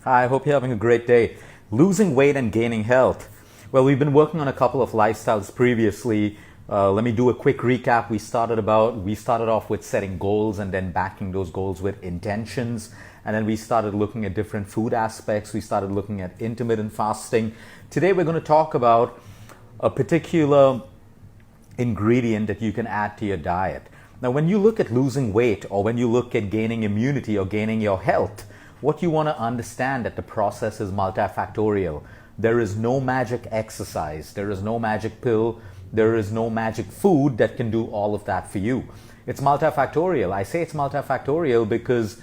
Hi, I hope you're having a great day. Losing weight and gaining health. Well, we've been working on a couple of lifestyles previously. Let me do a quick recap. We started off with setting goals and then backing those goals with intentions. And then we started looking at different food aspects. We started looking at intermittent fasting. Today we're going to talk about a particular ingredient that you can add to your diet. Now, when you look at losing weight or when you look at gaining immunity or gaining your health, what you want to understand that the process is multifactorial. There is no magic exercise. There is no magic pill. There is no magic food that can do all of that for you. It's multifactorial. I say it's multifactorial because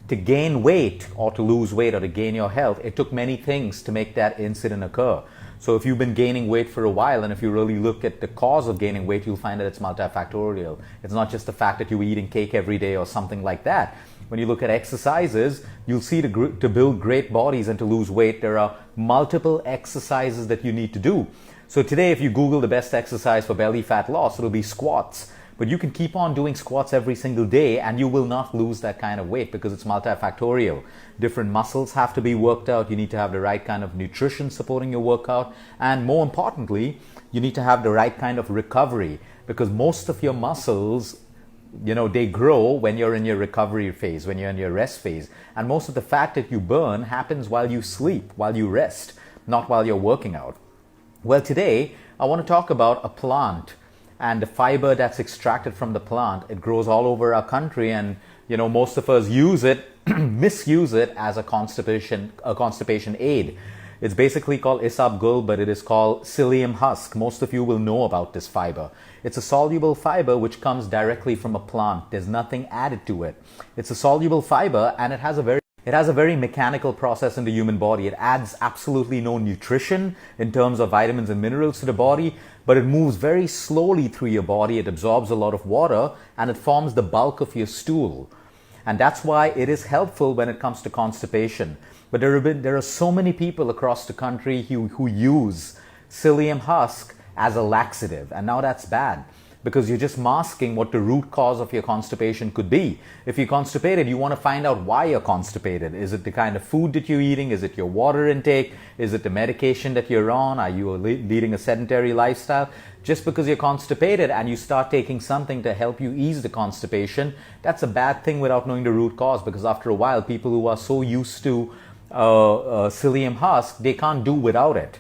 to gain weight or to lose weight or to gain your health, it took many things to make that incident occur. So if you've been gaining weight for a while, and if you really look at the cause of gaining weight, you'll find that it's multifactorial. It's not just the fact that you were eating cake every day or something like that. When you look at exercises, you'll see to build great bodies and to lose weight, there are multiple exercises that you need to do. So today, if you Google the best exercise for belly fat loss, it'll be squats. But you can keep on doing squats every single day and you will not lose that kind of weight because it's multifactorial. Different muscles have to be worked out. You need to have the right kind of nutrition supporting your workout. And more importantly, you need to have the right kind of recovery because most of your muscles, they grow when you're in your recovery phase, when you're in your rest phase. And most of the fat that you burn happens while you sleep, while you rest, not while you're working out. Well, today I want to talk about a plant and the fiber that's extracted from the plant. It grows all over our country and most of us use it, misuse it as a constipation aid. It's basically called isabgol, but it is called psyllium husk. Most of you will know about this fiber. It's a soluble fiber which comes directly from a plant. There's nothing added to it. It's a soluble fiber and it has a very mechanical process in the human body. It adds absolutely no nutrition in terms of vitamins and minerals to the body, but it moves very slowly through your body. It absorbs a lot of water and it forms the bulk of your stool. And that's why it is helpful when it comes to constipation. But there are so many people across the country who use psyllium husk as a laxative. And now that's bad because you're just masking what the root cause of your constipation could be. If you're constipated, you want to find out why you're constipated. Is it the kind of food that you're eating? Is it your water intake? Is it the medication that you're on? Are you leading a sedentary lifestyle? Just because you're constipated and you start taking something to help you ease the constipation, that's a bad thing without knowing the root cause, because after a while, people who are so used to psyllium husk, they can't do without it.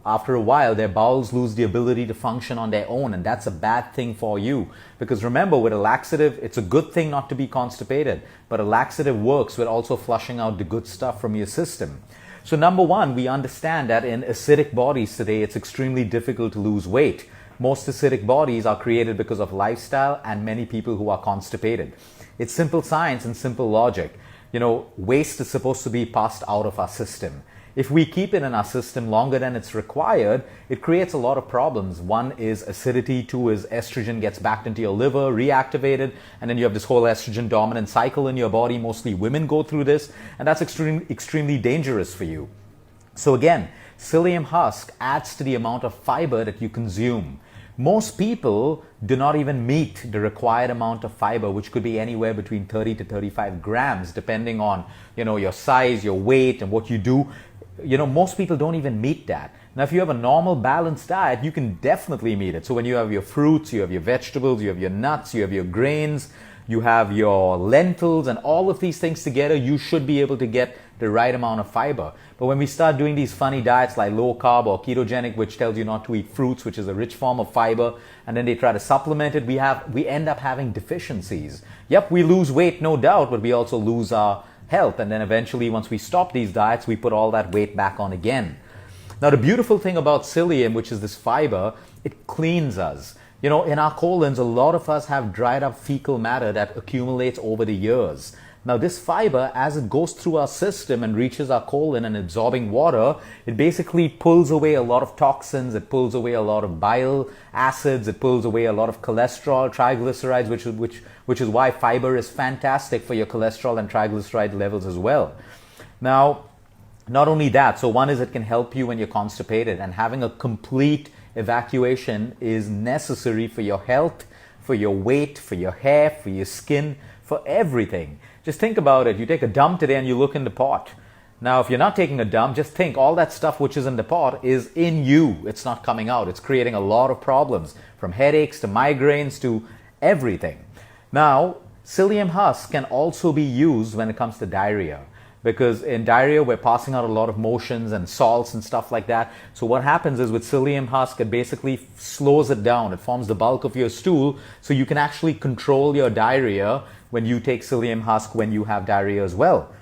After a while, their bowels lose the ability to function on their own, and that's a bad thing for you. Because remember, with a laxative, it's a good thing not to be constipated, but a laxative works with also flushing out the good stuff from your system. So number one, we understand that in acidic bodies today, it's extremely difficult to lose weight. Most acidic bodies are created because of lifestyle and many people who are constipated. It's simple science and simple logic. Waste is supposed to be passed out of our system. If we keep it in our system longer than it's required, it creates a lot of problems. One is acidity, two is estrogen gets backed into your liver, reactivated, and then you have this whole estrogen dominant cycle in your body. Mostly women go through this, and that's extremely dangerous for you. So again, psyllium husk adds to the amount of fiber that you consume. Most people do not even meet the required amount of fiber, which could be anywhere between 30 to 35 grams, depending on your size, your weight, and what you do. Most people don't even meet that. Now, if you have a normal balanced diet, you can definitely meet it. So when you have your fruits, you have your vegetables, you have your nuts, you have your grains, you have your lentils, and all of these things together, you should be able to get the right amount of fiber. But when we start doing these funny diets like low carb or ketogenic, which tells you not to eat fruits, which is a rich form of fiber, and then they try to supplement it, we end up having deficiencies. Yep, we lose weight, no doubt, but we also lose our health. And then eventually, once we stop these diets, we put all that weight back on again. Now, the beautiful thing about psyllium, which is this fiber, it cleans us. In our colons, a lot of us have dried up fecal matter that accumulates over the years. Now, this fiber, as it goes through our system and reaches our colon and absorbing water, it basically pulls away a lot of toxins, it pulls away a lot of bile acids, it pulls away a lot of cholesterol, triglycerides, which is why fiber is fantastic for your cholesterol and triglyceride levels as well. Now, not only that, so one is it can help you when you're constipated, and having a complete evacuation is necessary for your health, for your weight, for your hair, for your skin, for everything. Just think about it. You take a dump today and you look in the pot. Now, if you're not taking a dump, just think all that stuff which is in the pot is in you. It's not coming out. It's creating a lot of problems, from headaches to migraines to everything. Now, psyllium husk can also be used when it comes to diarrhea, because in diarrhea we're passing out a lot of motions and salts and stuff like that. So what happens is with psyllium husk, it basically slows it down. It forms the bulk of your stool, so you can actually control your diarrhea when you take psyllium husk when you have diarrhea as well.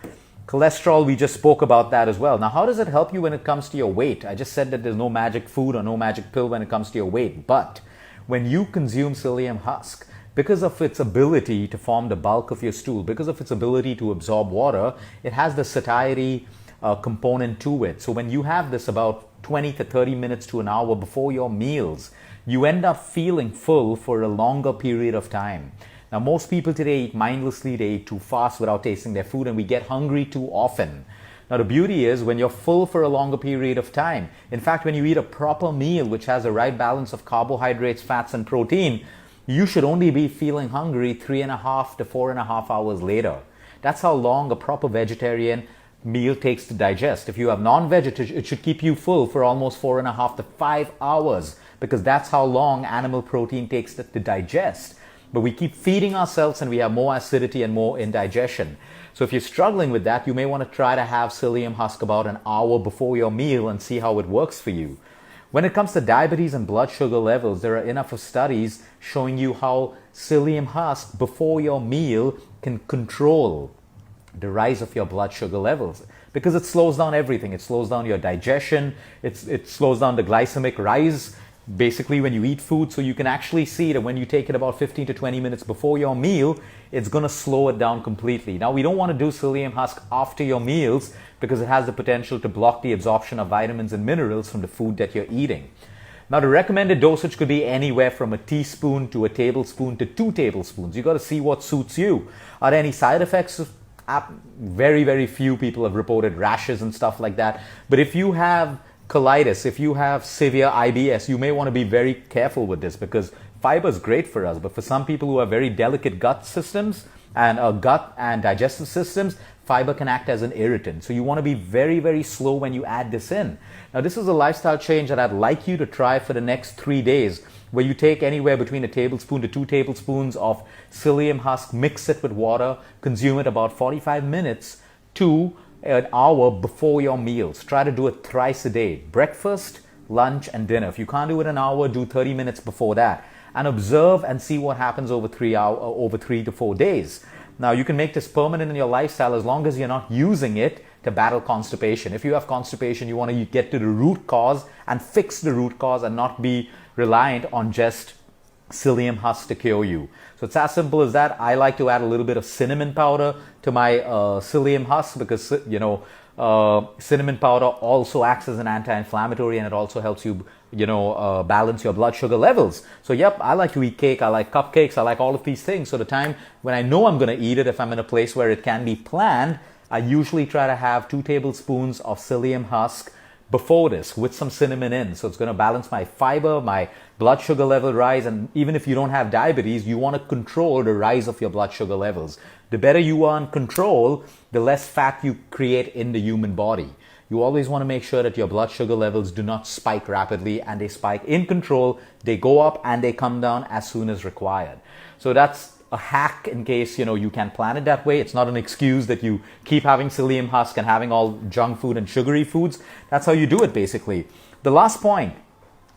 Cholesterol, we just spoke about that as well. Now, how does it help you when it comes to your weight? I just said that there's no magic food or no magic pill when it comes to your weight. But when you consume psyllium husk, because of its ability to form the bulk of your stool, because of its ability to absorb water, it has the satiety component to it. So when you have this about 20 to 30 minutes to an hour before your meals, you end up feeling full for a longer period of time. Now, most people today eat mindlessly, they eat too fast without tasting their food, and we get hungry too often. Now, the beauty is when you're full for a longer period of time, in fact, when you eat a proper meal which has the right balance of carbohydrates, fats, and protein, you should only be feeling hungry 3.5 to 4.5 hours later. That's how long a proper vegetarian meal takes to digest. If you have non-veg, it should keep you full for almost 4.5 to 5 hours, because that's how long animal protein takes to digest. But we keep feeding ourselves and we have more acidity and more indigestion. So if you're struggling with that, you may want to try to have psyllium husk about an hour before your meal and see how it works for you. When it comes to diabetes and blood sugar levels, there are enough of studies showing you how psyllium husk before your meal can control the rise of your blood sugar levels, because it slows down everything. It slows down your digestion. It slows down the glycemic rise basically when you eat food. So you can actually see that when you take it about 15 to 20 minutes before your meal, it's going to slow it down completely. Now, we don't want to do psyllium husk after your meals because it has the potential to block the absorption of vitamins and minerals from the food that you're eating. Now, the recommended dosage could be anywhere from a teaspoon to a tablespoon to 2 tablespoons. You got to see what suits you. Are there any side effects? Very, very few people have reported rashes and stuff like that. But if you have colitis, if you have severe IBS, you may want to be very careful with this, because fiber is great for us, but for some people who have very delicate gut systems and gut and digestive systems, fiber can act as an irritant. So you want to be very, very slow when you add this in. Now, this is a lifestyle change that I'd like you to try for the next 3 days, where you take anywhere between a tablespoon to 2 tablespoons of psyllium husk, mix it with water, consume it about 45 minutes to an hour before your meals. Try to do it thrice a day: breakfast, lunch, and dinner. If you can't do it an hour, do 30 minutes before that, and observe and see what happens over 3 to 4 days. Now, you can make this permanent in your lifestyle as long as you're not using it to battle constipation. If you have constipation, you want to get to the root cause and fix the root cause and not be reliant on just psyllium husk to cure you. So it's as simple as that. I like to add a little bit of cinnamon powder to my psyllium husk, because cinnamon powder also acts as an anti-inflammatory, and it also helps you balance your blood sugar levels. So yep, I like to eat cake, I like cupcakes, I like all of these things. So the time when I know I'm going to eat it, if I'm in a place where it can be planned, I usually try to have 2 tablespoons of psyllium husk before this with some cinnamon in. So it's going to balance my fiber, my blood sugar level rise. And even if you don't have diabetes, you want to control the rise of your blood sugar levels. The better you are in control, the less fat you create in the human body. You always want to make sure that your blood sugar levels do not spike rapidly, and they spike in control. They go up and they come down as soon as required. So that's a hack in case you can plan it that way. It's not an excuse that you keep having psyllium husk and having all junk food and sugary foods. That's how you do it, basically. The last point,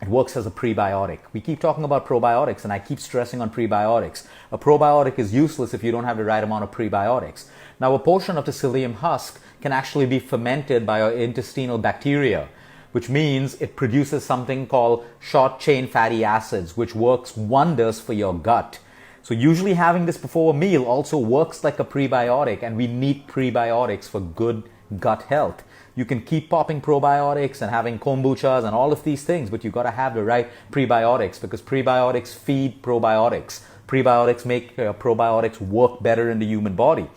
it works as a prebiotic. We keep talking about probiotics, and I keep stressing on prebiotics. A probiotic is useless if you don't have the right amount of prebiotics. Now, a portion of the psyllium husk can actually be fermented by our intestinal bacteria, which means it produces something called short-chain fatty acids, which works wonders for your gut. So usually having this before a meal also works like a prebiotic, and we need prebiotics for good gut health. You can keep popping probiotics and having kombuchas and all of these things, but you've got to have the right prebiotics, because prebiotics feed probiotics. Prebiotics make probiotics work better in the human body.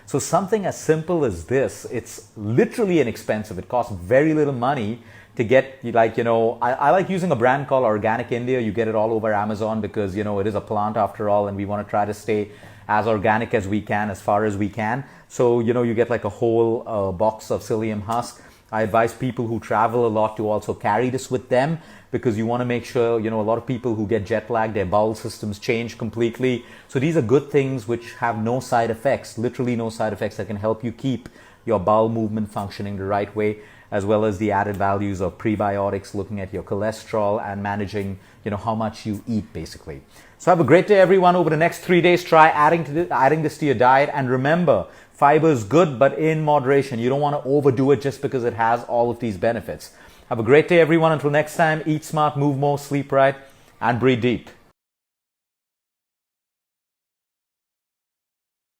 So something as simple as this, it's literally inexpensive. It costs very little money to get, I like using a brand called Organic India. You get it all over Amazon because, it is a plant after all, and we want to try to stay as organic as we can, as far as we can. So, you get like a whole box of psyllium husk. I advise people who travel a lot to also carry this with them, because you want to make sure, a lot of people who get jet lagged, their bowel systems change completely. So these are good things which have no side effects, literally no side effects, that can help you keep your bowel movement functioning the right way, as well as the added values of prebiotics, looking at your cholesterol and managing, how much you eat, basically. So have a great day, everyone. Over the next 3 days, try adding this to your diet. And remember, fiber is good, but in moderation. You don't want to overdo it just because it has all of these benefits. Have a great day, everyone. Until next time, eat smart, move more, sleep right, and breathe deep.